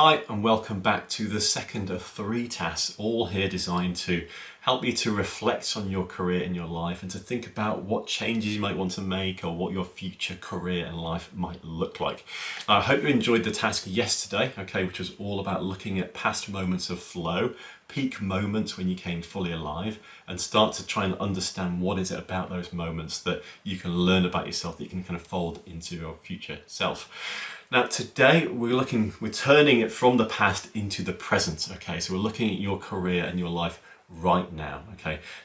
Hi and welcome back to the second of 3 tasks, all here designed to help you to reflect on your career and your life and to think about what changes you might want to make or what your future career and life might look like. I hope you enjoyed the task yesterday, which was all about looking at past moments of flow, peak moments when you came fully alive, and start to try and understand what is it about those moments that you can learn about yourself that you can kind of fold into your future self. Now today we're turning it from the past into the present, so we're looking at your career and your life right now,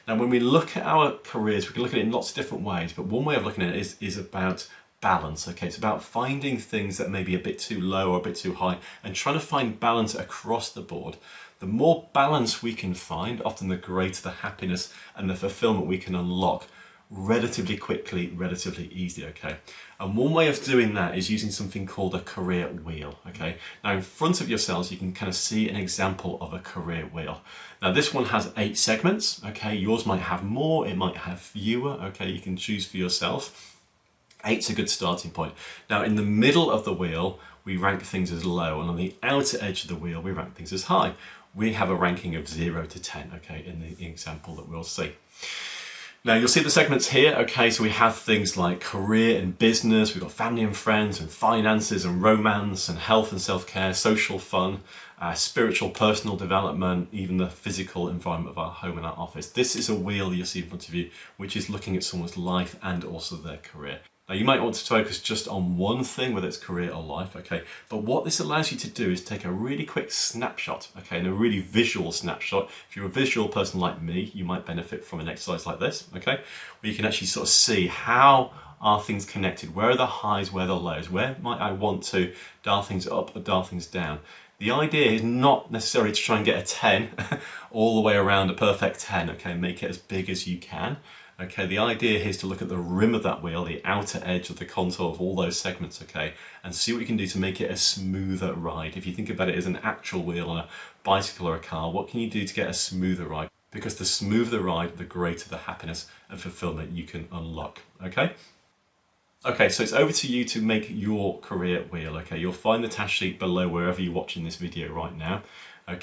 Now when we look at our careers, we can look at it in lots of different ways, but one way of looking at it is about balance, It's about finding things that may be a bit too low or a bit too high and trying to find balance across the board. The more balance we can find, often the greater the happiness and the fulfillment we can unlock relatively quickly, relatively easily, And one way of doing that is using something called a career wheel, Now in front of yourselves, you can kind of see an example of a career wheel. Now this one has 8 segments, Yours might have more, it might have fewer, You can choose for yourself. 8's a good starting point. Now in the middle of the wheel, we rank things as low, and on the outer edge of the wheel, we rank things as high. We have a ranking of 0 to 10, in the example that we'll see. Now you'll see the segments here, so we have things like career and business, we've got family and friends and finances and romance and health and self-care, social fun, spiritual personal development, even the physical environment of our home and our office. This is a wheel you'll see in front of you, which is looking at someone's life and also their career. Now you might want to focus just on one thing, whether it's career or life, But what this allows you to do is take a really quick snapshot, and a really visual snapshot. If you're a visual person like me, you might benefit from an exercise like this, Where you can actually sort of see how are things connected, where are the highs, where are the lows, where might I want to dial things up or dial things down. The idea is not necessarily to try and get a 10 all the way around, a perfect 10, Make it as big as you can. The idea here is to look at the rim of that wheel, the outer edge of the contour of all those segments, and see what you can do to make it a smoother ride. If you think about it as an actual wheel on a bicycle or a car, what can you do to get a smoother ride? Because the smoother the ride, the greater the happiness and fulfillment you can unlock, Okay, so it's over to you to make your career wheel, You'll find the task sheet below wherever you're watching this video right now. And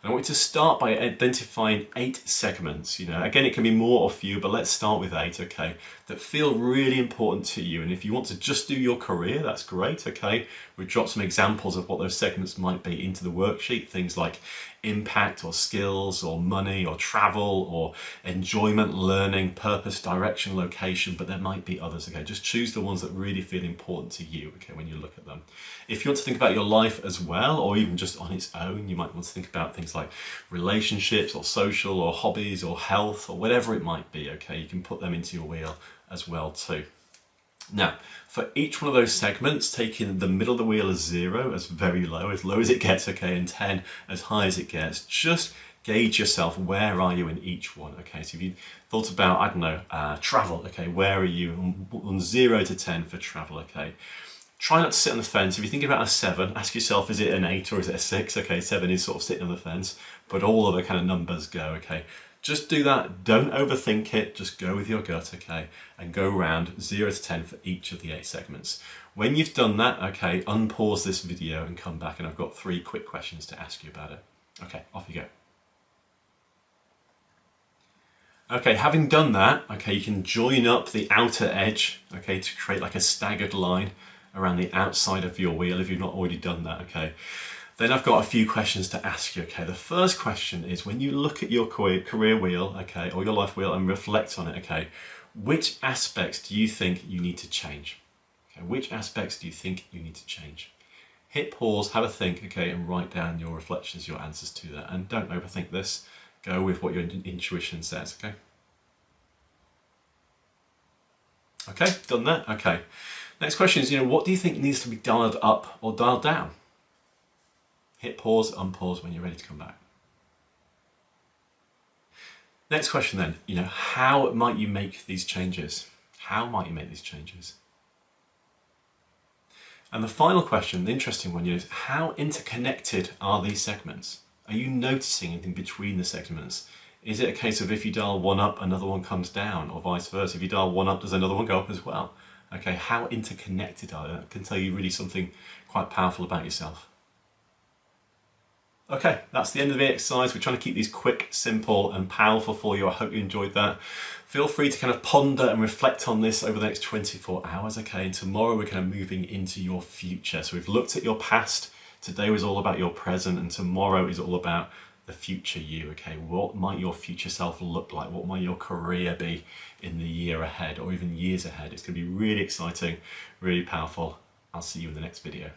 I want you to start by identifying 8 segments. Again, it can be more or fewer, but let's start with 8, that feel really important to you. And if you want to just do your career, that's great, We've dropped some examples of what those segments might be into the worksheet, things like impact or skills or money or travel or enjoyment, learning, purpose, direction, location, but there might be others, Just choose the ones that really feel important to you, when you look at them. If you want to think about your life as well, or even just on its own, you might want to think about things like relationships or social or hobbies or health or whatever it might be, You can put them into your wheel as well too. Now, for each one of those segments, taking the middle of the wheel as 0, as very low as it gets, and 10 as high as it gets, just gauge yourself, where are you in each one, So if you thought about, I don't know, travel, where are you on 0 to 10 for travel, Try not to sit on the fence. If you think about a 7, ask yourself, is it an 8 or is it a 6? 7 is sort of sitting on the fence, but all other kind of numbers go, Just do that, don't overthink it, just go with your gut, And go around 0 to 10 for each of the 8 segments. When you've done that, unpause this video and come back, and I've got 3 quick questions to ask you about it. Off you go. Having done that, you can join up the outer edge, to create like a staggered line around the outside of your wheel if you've not already done that, Then I've got a few questions to ask you, The first question is, when you look at your career wheel, or your life wheel and reflect on it, which aspects do you think you need to change? Which aspects do you think you need to change? Hit pause, have a think, and write down your reflections, your answers to that. And don't overthink this, go with what your intuition says, Done that? Next question is, what do you think needs to be dialed up or dialed down? Hit pause, unpause when you're ready to come back. Next question then, how might you make these changes? How might you make these changes? And the final question, the interesting one, is how interconnected are these segments? Are you noticing anything between the segments? Is it a case of if you dial one up, another one comes down, or vice versa? If you dial one up, does another one go up as well? How interconnected are they? That can tell you really something quite powerful about yourself. Okay, that's the end of the exercise. We're trying to keep these quick, simple and powerful for you. I hope you enjoyed that. Feel free to kind of ponder and reflect on this over the next 24 hours, okay? And tomorrow we're kind of moving into your future. So we've looked at your past, today was all about your present, and tomorrow is all about the future you, okay? What might your future self look like? What might your career be in the year ahead or even years ahead? It's going to be really exciting, really powerful. I'll see you in the next video.